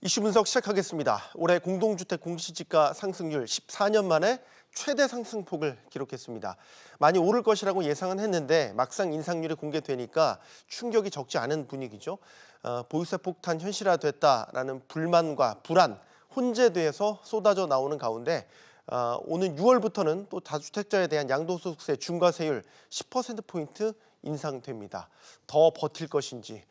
이슈 분석 시작하겠습니다. 올해 공동주택 공시지가 상승률 14년 만에 최대 상승폭을 기록했습니다. 많이 오를 것이라고 예상은 했는데 막상 인상률이 공개되니까 충격이 적지 않은 분위기죠. 보유세 폭탄 현실화됐다라는 불만과 불안, 혼재돼서 쏟아져 나오는 가운데 오는 6월부터는 또 다주택자에 대한 양도소득세 중과세율 10%포인트 인상됩니다. 더 버틸 것인지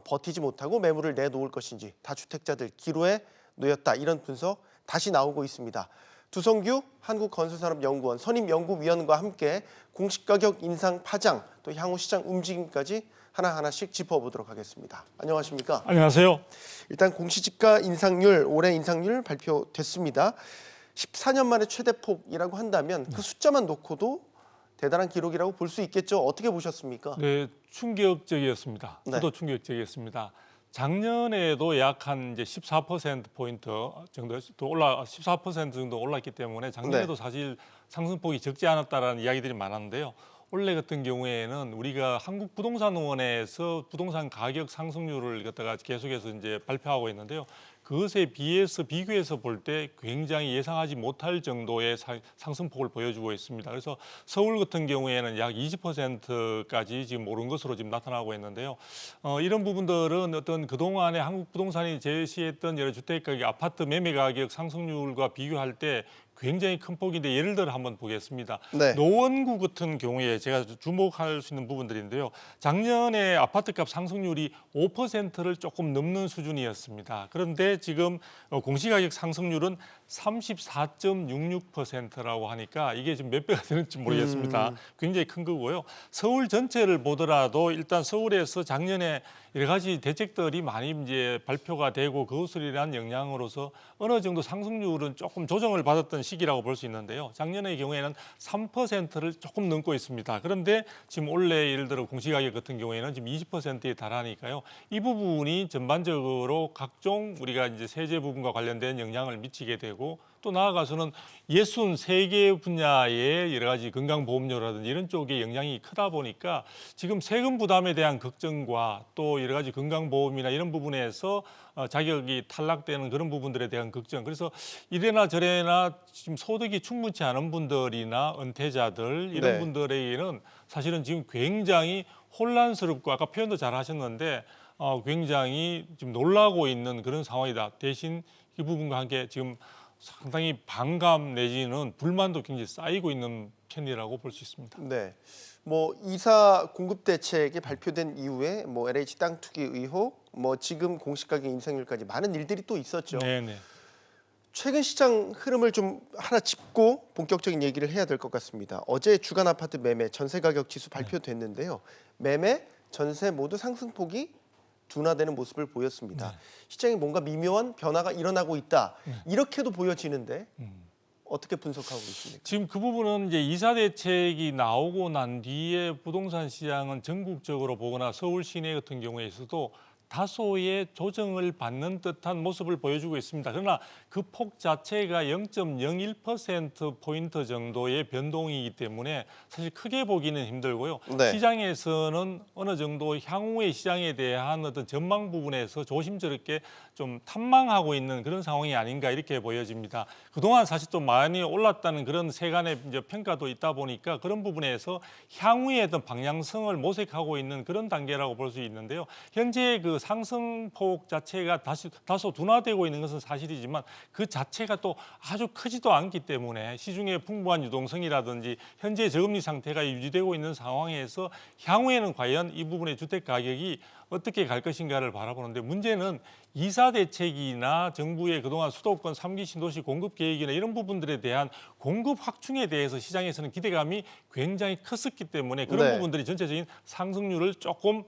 버티지 못하고 매물을 내놓을 것인지 다주택자들 기로에 놓였다, 이런 분석 다시 나오고 있습니다. 두성규 한국건설산업연구원 선임연구위원과 함께 공시가격 인상 파장, 또 향후 시장 움직임까지 하나하나씩 짚어보도록 하겠습니다. 안녕하십니까? 안녕하세요. 일단 공시지가 인상률, 올해 인상률 발표됐습니다. 14년 만에 최대폭이라고 한다면 그 숫자만 놓고도 대단한 기록이라고 볼 수 있겠죠. 어떻게 보셨습니까? 네, 충격적이었습니다. 네. 저도 충격적이었습니다. 작년에도 약 한 이제 14%포인트 정도 또 14% 정도 올랐기 때문에 작년에도 네. 사실 상승폭이 적지 않았다라는 이야기들이 많았는데요. 올해 같은 경우에는 우리가 한국부동산원에서 부동산 가격 상승률을 갖다가 계속해서 이제 발표하고 있는데요. 그것에 비교해서 볼 때 굉장히 예상하지 못할 정도의 상승폭을 보여주고 있습니다. 그래서 서울 같은 경우에는 약 20%까지 지금 오른 것으로 지금 나타나고 있는데요. 이런 부분들은 어떤 그동안에 한국 부동산이 제시했던 여러 주택가격, 아파트 매매 가격 상승률과 비교할 때 굉장히 큰 폭인데, 예를 들어 한번 보겠습니다. 네. 노원구 같은 경우에 제가 주목할 수 있는 부분들인데요. 작년에 아파트값 상승률이 5%를 조금 넘는 수준이었습니다. 그런데 지금 공시가격 상승률은 34.66%라고 하니까 이게 지금 몇 배가 되는지 모르겠습니다. 굉장히 큰 거고요. 서울 전체를 보더라도 일단 서울에서 작년에 여러 가지 대책들이 많이 이제 발표가 되고 그것으로 인한 영향으로서 어느 정도 상승률은 조금 조정을 받았던 시기라고 볼 수 있는데요. 작년의 경우에는 3%를 조금 넘고 있습니다. 그런데 지금 올해 예를 들어 공시가격 같은 경우에는 지금 20%에 달하니까요. 이 부분이 전반적으로 각종 우리가 이제 세제 부분과 관련된 영향을 미치게 되고, 또 나아가서는 63개 분야의 여러 가지 건강보험료라든지 이런 쪽에 영향이 크다 보니까 지금 세금 부담에 대한 걱정과 또 여러 가지 건강보험이나 이런 부분에서 자격이 탈락되는 그런 부분들에 대한 걱정, 그래서 이래나 저래나 지금 소득이 충분치 않은 분들이나 은퇴자들 이런 네. 분들에게는 사실은 지금 굉장히 혼란스럽고, 아까 표현도 잘 하셨는데 굉장히 지금 놀라고 있는 그런 상황이다. 대신 이 부분과 함께 지금 상당히 반감 내지는 불만도 굉장히 쌓이고 있는 편이라고 볼 수 있습니다. 네. 뭐 이사 공급 대책이 발표된 이후에 뭐 LH 땅 투기 의혹, 뭐 지금 공시가격 인상률까지 많은 일들이 또 있었죠. 네네. 최근 시장 흐름을 좀 하나 짚고 본격적인 얘기를 해야 될 것 같습니다. 어제 주간 아파트 매매 전세 가격 지수 발표됐는데요. 매매, 전세 모두 상승폭이 둔화되는 모습을 보였습니다. 네. 시장에 뭔가 미묘한 변화가 일어나고 있다, 이렇게도 보여지는데 어떻게 분석하고 있습니까? 지금 그 부분은 이제 이사 대책이 나오고 난 뒤에 부동산 시장은 전국적으로 보거나 서울 시내 같은 경우에서도 다소의 조정을 받는 듯한 모습을 보여주고 있습니다. 그러나 그 폭 자체가 0.01%포인트 정도의 변동이기 때문에 사실 크게 보기는 힘들고요. 네. 시장에서는 어느 정도 향후의 시장에 대한 어떤 전망 부분에서 조심스럽게 좀 탐망하고 있는 그런 상황이 아닌가, 이렇게 보여집니다. 그동안 사실 좀 많이 올랐다는 그런 세간의 이제 평가도 있다 보니까 그런 부분에서 향후의 어떤 방향성을 모색하고 있는 그런 단계라고 볼 수 있는데요. 현재 그 상승폭 자체가 다소 둔화되고 있는 것은 사실이지만 그 자체가 또 아주 크지도 않기 때문에 시중에 풍부한 유동성이라든지 현재 저금리 상태가 유지되고 있는 상황에서 향후에는 과연 이 부분의 주택 가격이 어떻게 갈 것인가를 바라보는데, 문제는 이사 대책이나 정부의 그동안 수도권 3기 신도시 공급 계획이나 이런 부분들에 대한 공급 확충에 대해서 시장에서는 기대감이 굉장히 컸었기 때문에 그런 네. 부분들이 전체적인 상승률을 조금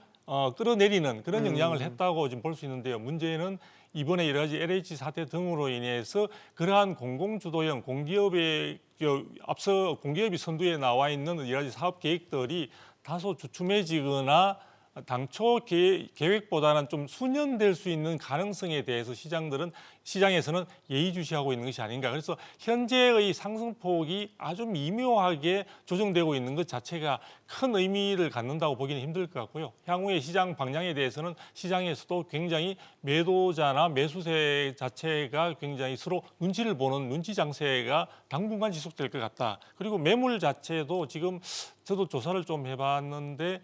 끌어내리는 그런 영향을 했다고 지금 볼 수 있는데요. 문제는 이번에 여러 가지 LH 사태 등으로 인해서 그러한 공공주도형 공기업의 앞서 공기업이 선두에 나와 있는 여러 가지 사업 계획들이 다소 주춤해지거나 당초 계획보다는 좀 수년될 수 있는 가능성에 대해서 시장에서는 예의주시하고 있는 것이 아닌가. 그래서 현재의 상승폭이 아주 미묘하게 조정되고 있는 것 자체가 큰 의미를 갖는다고 보기는 힘들 것 같고요. 향후의 시장 방향에 대해서는 시장에서도 굉장히 매도자나 매수세 자체가 굉장히 서로 눈치를 보는 눈치 장세가 당분간 지속될 것 같다. 그리고 매물 자체도 지금 저도 조사를 좀 해봤는데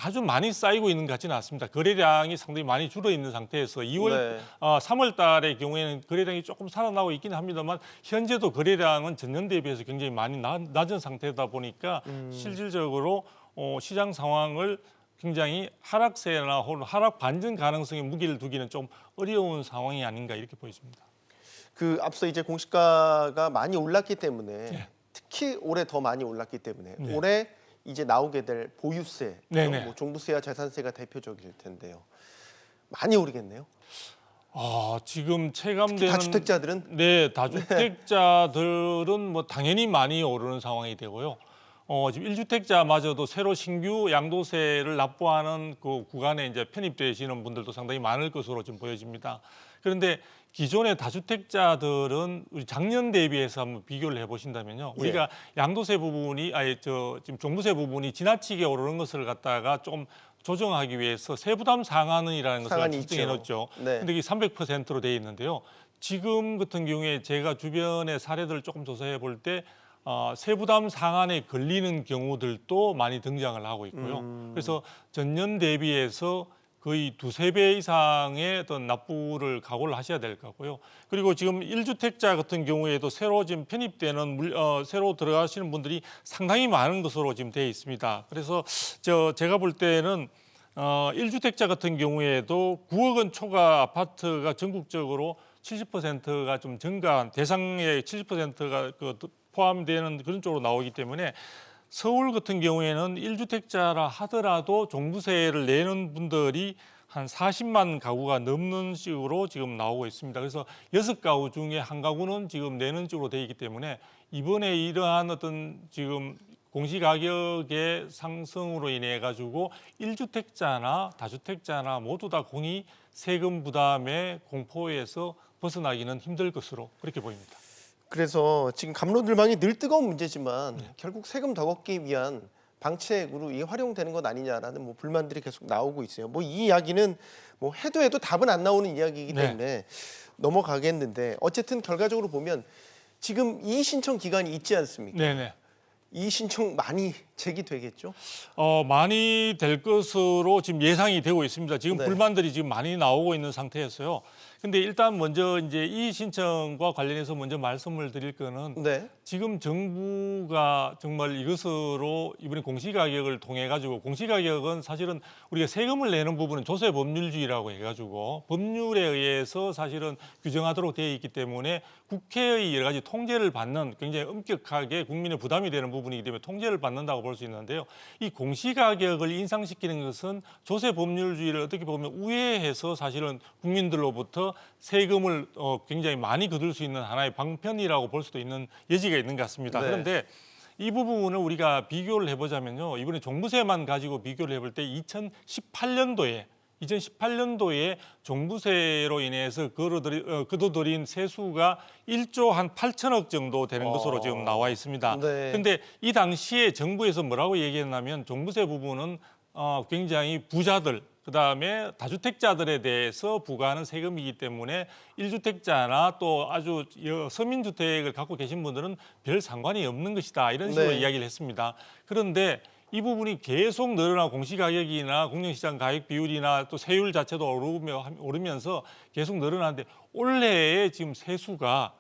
아주 많이 쌓이고 있는 것 같지는 않습니다. 거래량이 상당히 많이 줄어 있는 상태에서 3월 달의 경우에는 거래량이 조금 살아나고 있기는 합니다만 현재도 거래량은 전년 대비해서 굉장히 많이 낮은 상태다 보니까 실질적으로 시장 상황을 굉장히 하락세나 혹은 하락 반전 가능성에 무게를 두기는 좀 어려운 상황이 아닌가 이렇게 보여집니다. 그 앞서 이제 공시가가 많이 올랐기 때문에 특히 올해 더 많이 올랐기 때문에 올해 이제 나오게 될 보유세, 뭐 종부세와 재산세가 대표적일 텐데요. 많이 오르겠네요. 지금 체감되는 다주택자들은 다주택자들은 뭐 당연히 많이 오르는 상황이 되고요. 지금 1주택자마저도 새로 신규 양도세를 납부하는 그 구간에 이제 편입되시는 분들도 상당히 많을 것으로 지금 보여집니다. 그런데 기존의 다주택자들은 우리 작년 대비해서 한번 비교를 해보신다면요, 우리가 양도세 부분이 지금 종부세 부분이 지나치게 오르는 것을 갖다가 좀 조정하기 위해서 세부담 상한은이라는 것을 설정해 놓죠. 근데 이게 300%로 돼 있는데요. 지금 같은 경우에 제가 주변의 사례들을 조금 조사해 볼 때 세부담 상한에 걸리는 경우들도 많이 등장을 하고 있고요. 그래서 전년 대비해서 거의 2~3배 이상의 어떤 납부를 각오를 하셔야 될 것 같고요. 그리고 지금 1주택자 같은 경우에도 새로 지금 편입되는 새로 들어가시는 분들이 상당히 많은 것으로 지금 되어 있습니다. 그래서 제가 볼 때는 1주택자 같은 경우에도 9억 원 초과 아파트가 전국적으로 70%가 좀 증가한 대상의 70%가 포함되는 그런 쪽으로 나오기 때문에 서울 같은 경우에는 1주택자라 하더라도 종부세를 내는 분들이 한 40만 가구가 넘는 식으로 지금 나오고 있습니다. 그래서 6가구 중에 한 가구는 지금 내는 쪽으로 되어 있기 때문에 이번에 이러한 어떤 지금 공시가격의 상승으로 인해 가지고 1주택자나 다주택자나 모두 다 공히 세금 부담의 공포에서 벗어나기는 힘들 것으로 그렇게 보입니다. 그래서 지금 갑론을방이 늘 뜨거운 문제지만 결국 세금 더 걷기 위한 방책으로 이게 활용되는 것 아니냐라는 뭐 불만들이 계속 나오고 있어요. 뭐 이 이야기는 뭐 해도 답은 안 나오는 이야기이기 때문에 넘어가겠는데 어쨌든 결과적으로 보면 지금 이의 신청 기간이 있지 않습니까? 이의 신청 많이 제기되겠죠? 많이 될 것으로 지금 예상이 되고 있습니다. 지금 불만들이 지금 많이 나오고 있는 상태였어요. 근데 일단 먼저 이제 이의 신청과 관련해서 먼저 말씀을 드릴 거는 지금 정부가 정말 이것으로 이번에 공시가격을 통해 가지고 공시가격은 사실은 우리가 세금을 내는 부분은 조세 법률주의라고 해가지고 법률에 의해서 사실은 규정하도록 되어 있기 때문에 국회의 여러 가지 통제를 받는 굉장히 엄격하게 국민의 부담이 되는 부분이기 때문에 통제를 받는다고 볼 수 있는데요. 이 공시가격을 인상시키는 것은 조세 법률주의를 어떻게 보면 우회해서 사실은 국민들로부터 세금을 굉장히 많이 거둘 수 있는 하나의 방편이라고 볼 수도 있는 여지가 있는 것 같습니다. 그런데 이 부분을 우리가 비교를 해보자면요. 이번에 종부세만 가지고 비교를 해볼 때 2018년도에 종부세로 인해서 거둬들인 세수가 1조 한 8천억 정도 되는 것으로 지금 나와 있습니다. 그런데 이 당시에 정부에서 뭐라고 얘기했냐면 종부세 부분은 굉장히 부자들, 그다음에 다주택자들에 대해서 부과하는 세금이기 때문에 1주택자나 또 아주 서민주택을 갖고 계신 분들은 별 상관이 없는 것이다. 이런 식으로 이야기를 했습니다. 그런데 이 부분이 계속 늘어나고 공시가격이나 공정시장 가격 비율이나 또 세율 자체도 오르면서 계속 늘어나는데 올해의 지금 세수가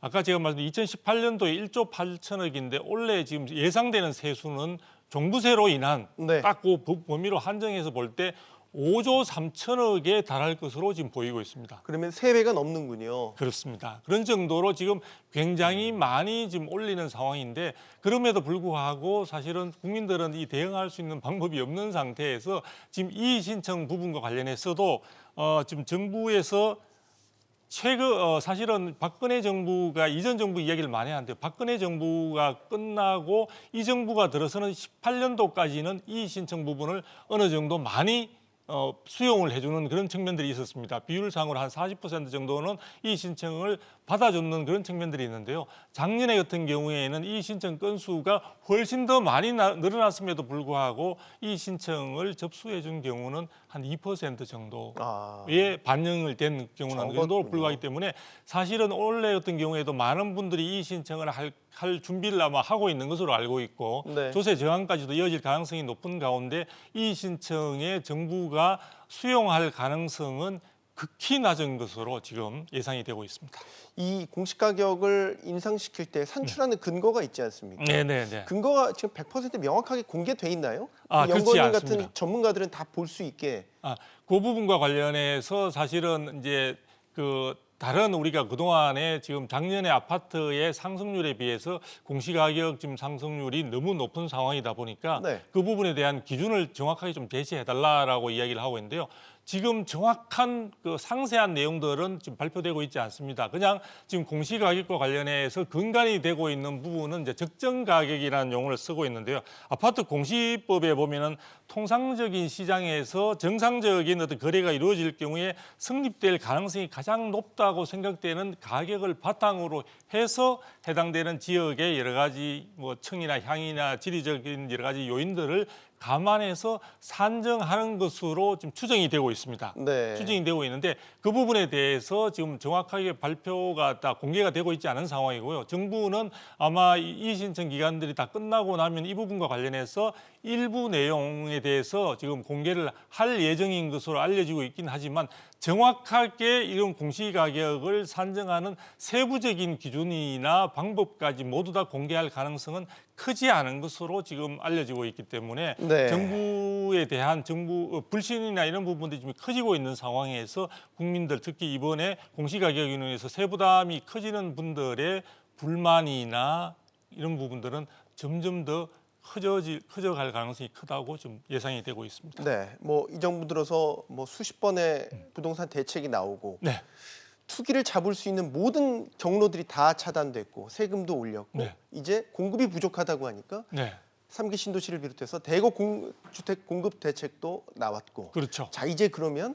아까 제가 말씀드린 2018년도에 1조 8천억인데 올해 지금 예상되는 세수는 종부세로 인한 딱 그 범위로 한정해서 볼 때 5조 3천억에 달할 것으로 지금 보이고 있습니다. 그러면 3배가 넘는군요. 그렇습니다. 그런 정도로 지금 굉장히 많이 지금 올리는 상황인데 그럼에도 불구하고 사실은 국민들은 이 대응할 수 있는 방법이 없는 상태에서 지금 이의 신청 부분과 관련해서도 지금 정부에서 사실은 박근혜 정부가 이전 정부 이야기를 많이 하는데 박근혜 정부가 끝나고 이 정부가 들어서는 18년도까지는 이의 신청 부분을 어느 정도 많이 수용을 해주는 그런 측면들이 있었습니다. 비율상으로 한 40% 정도는 이의 신청을 받아주는 그런 측면들이 있는데요. 작년에 같은 경우에는 이의 신청 건수가 훨씬 더 많이 늘어났음에도 불구하고 이의 신청을 접수해 준 경우는 한 2% 정도에 반영을 된 경우는 그 정도로 불과하기 때문에 사실은 올해 같은 경우에도 많은 분들이 이의 신청을 할 준비를 아마 하고 있는 것으로 알고 있고 네. 조세 저항까지도 이어질 가능성이 높은 가운데 이의 신청에 정부가 수용할 가능성은 극히 낮은 것으로 지금 예상이 되고 있습니다. 이 공시가격을 인상시킬 때 산출하는 근거가 있지 않습니까? 네네네. 근거가 지금 100% 명확하게 공개돼 있나요? 그렇지 연구원 않습니다. 같은 전문가들은 다 볼 수 있게. 그 부분과 관련해서 사실은 이제 다른 우리가 그동안에 지금 작년에 아파트의 상승률에 비해서 공시가격 지금 상승률이 너무 높은 상황이다 보니까 네. 그 부분에 대한 기준을 정확하게 좀 제시해달라고 이야기를 하고 있는데요. 지금 정확한 상세한 내용들은 지금 발표되고 있지 않습니다. 그냥 지금 공시가격과 관련해서 근간이 되고 있는 부분은 이제 적정가격이라는 용어를 쓰고 있는데요. 아파트 공시법에 보면은 통상적인 시장에서 정상적인 어떤 거래가 이루어질 경우에 성립될 가능성이 가장 높다고 생각되는 가격을 바탕으로 해서 해당되는 지역의 여러 가지 층이나 향이나 지리적인 여러 가지 요인들을 감안해서 산정하는 것으로 지금 추정이 되고 있습니다. 네. 추정이 되고 있는데 그 부분에 대해서 지금 정확하게 발표가 다 공개가 되고 있지 않은 상황이고요. 정부는 아마 이 신청 기간들이 다 끝나고 나면 이 부분과 관련해서 일부 내용에 대해서 지금 공개를 할 예정인 것으로 알려지고 있긴 하지만 정확하게 이런 공시가격을 산정하는 세부적인 기준이나 방법까지 모두 다 공개할 가능성은 크지 않은 것으로 지금 알려지고 있기 때문에 네. 정부에 대한 정부 불신이나 이런 부분들이 좀 커지고 있는 상황에서 국민들 특히 이번에 공시가격으로 인해서 세부담이 커지는 분들의 불만이나 이런 부분들은 점점 더 커져갈 가능성이 크다고 좀 예상이 되고 있습니다. 네. 이 정부 들어서 수십 번의 부동산 대책이 나오고 네. 투기를 잡을 수 있는 모든 경로들이 다 차단됐고 세금도 올렸고 네. 이제 공급이 부족하다고 하니까 네. 3기 신도시를 비롯해서 대거 주택 공급 대책도 나왔고. 그렇죠. 자, 이제 그러면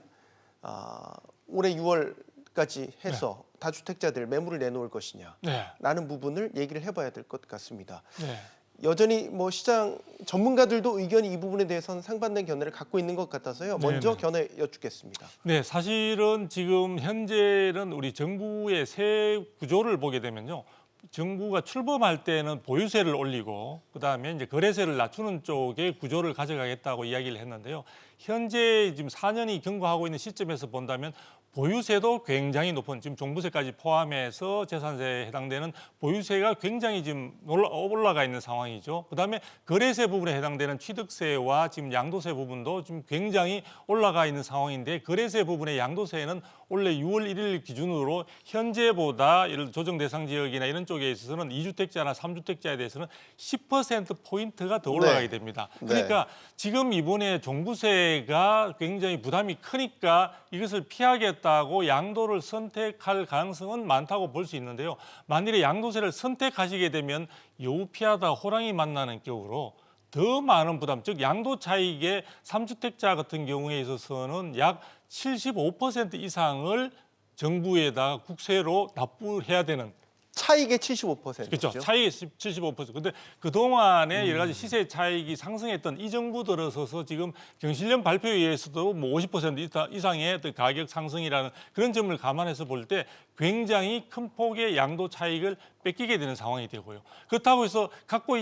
올해 6월까지 해서 다주택자들 매물을 내놓을 것이냐 네. 라는 부분을 얘기를 해봐야 될 것 같습니다. 네. 여전히 시장 전문가들도 의견이 이 부분에 대해서는 상반된 견해를 갖고 있는 것 같아서요. 먼저 네네. 견해 여쭙겠습니다. 네, 사실은 지금 현재는 우리 정부의 세 구조를 보게 되면요. 정부가 출범할 때는 보유세를 올리고 그다음에 이제 거래세를 낮추는 쪽의 구조를 가져가겠다고 이야기를 했는데요. 현재 지금 4년이 경과하고 있는 시점에서 본다면 보유세도 굉장히 높은 지금 종부세까지 포함해서 재산세에 해당되는 보유세가 굉장히 지금 올라가 있는 상황이죠. 그다음에 거래세 부분에 해당되는 취득세와 지금 양도세 부분도 지금 굉장히 올라가 있는 상황인데 거래세 부분의 양도세는 원래 6월 1일 기준으로 현재보다 예를 들어 조정 대상 지역이나 이런 쪽에 있어서는 2주택자나 3주택자에 대해서는 10%포인트가 더 올라가게 됩니다. 그러니까 지금 이번에 종부세가 굉장히 부담이 크니까 이것을 피하겠다고 양도를 선택할 가능성은 많다고 볼 수 있는데요. 만일에 양도세를 선택하시게 되면 여우 피하다 호랑이 만나는 격으로 더 많은 부담, 즉 양도 차익의 3주택자 같은 경우에 있어서는 약 75% 이상을 정부에다가 국세로 납부해야 되는 차익의 75%죠. 그렇죠. 차익의 75%. 근데 그동안에 여러 가지 시세 차익이 상승했던 이 정부 들어서서 지금 경실련 발표에 의해서도 50% 이상의 어떤 가격 상승이라는 그런 점을 감안해서 볼 때 굉장히 큰 폭의 양도 차익을 뺏기게 되는 상황이 되고요. 그렇다고 해서 갖고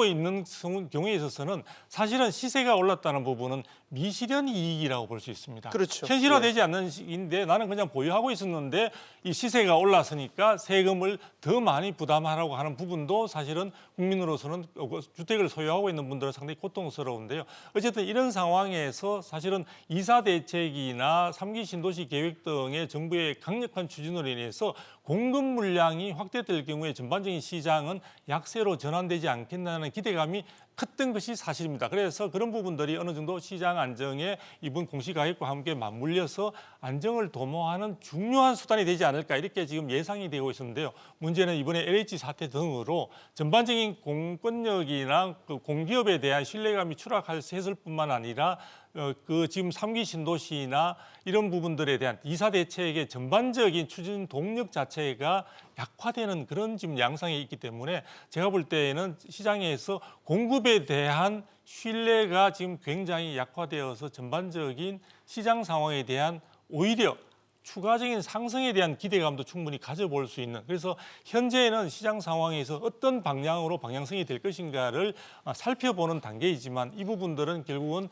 있는 경우에 있어서는 사실은 시세가 올랐다는 부분은 미실현 이익이라고 볼 수 있습니다. 그렇죠. 현실화되지 않는 시기인데 나는 그냥 보유하고 있었는데 이 시세가 올랐으니까 세금을 더 많이 부담하라고 하는 부분도 사실은 국민으로서는 주택을 소유하고 있는 분들은 상당히 고통스러운데요. 어쨌든 이런 상황에서 사실은 이사 대책이나 3기 신도시 계획 등의 정부의 강력한 추진으로 인해서 공급 물량이 확대될 경우에 전반적인 시장은 약세로 전환되지 않겠다는 기대감이 컸던 것이 사실입니다. 그래서 그런 부분들이 어느 정도 시장 안정에 이번 공시가격과 함께 맞물려서 안정을 도모하는 중요한 수단이 되지 않을까 이렇게 지금 예상이 되고 있었는데요. 문제는 이번에 LH 사태 등으로 전반적인 공권력이나 그 공기업에 대한 신뢰감이 추락했을 뿐만 아니라 그 지금 3기 신도시나 이런 부분들에 대한 이사 대책의 전반적인 추진 동력 자체가 약화되는 그런 지금 양상이 있기 때문에 제가 볼 때에는 시장에서 공급에 대한 신뢰가 지금 굉장히 약화되어서 전반적인 시장 상황에 대한 오히려 추가적인 상승에 대한 기대감도 충분히 가져볼 수 있는, 그래서 현재는 시장 상황에서 어떤 방향으로 방향성이 될 것인가를 살펴보는 단계이지만 이 부분들은 결국은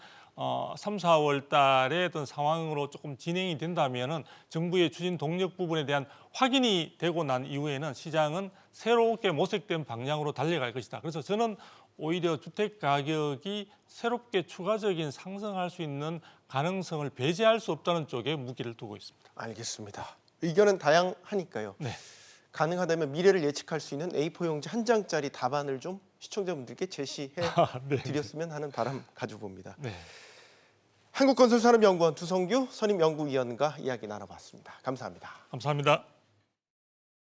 3, 4월 달에 어떤 상황으로 조금 진행이 된다면은 정부의 추진 동력 부분에 대한 확인이 되고 난 이후에는 시장은 새롭게 모색된 방향으로 달려갈 것이다. 그래서 저는 오히려 주택 가격이 새롭게 추가적인 상승할 수 있는 가능성을 배제할 수 없다는 쪽에 무게를 두고 있습니다. 알겠습니다. 의견은 다양하니까요. 네. 가능하다면 미래를 예측할 수 있는 A4 용지 한 장짜리 답안을 좀 시청자분들께 제시해 네. 드렸으면 하는 바람 가지고 봅니다. 네. 한국건설산업연구원 두성규 선임연구위원과 이야기 나눠봤습니다. 감사합니다. 감사합니다.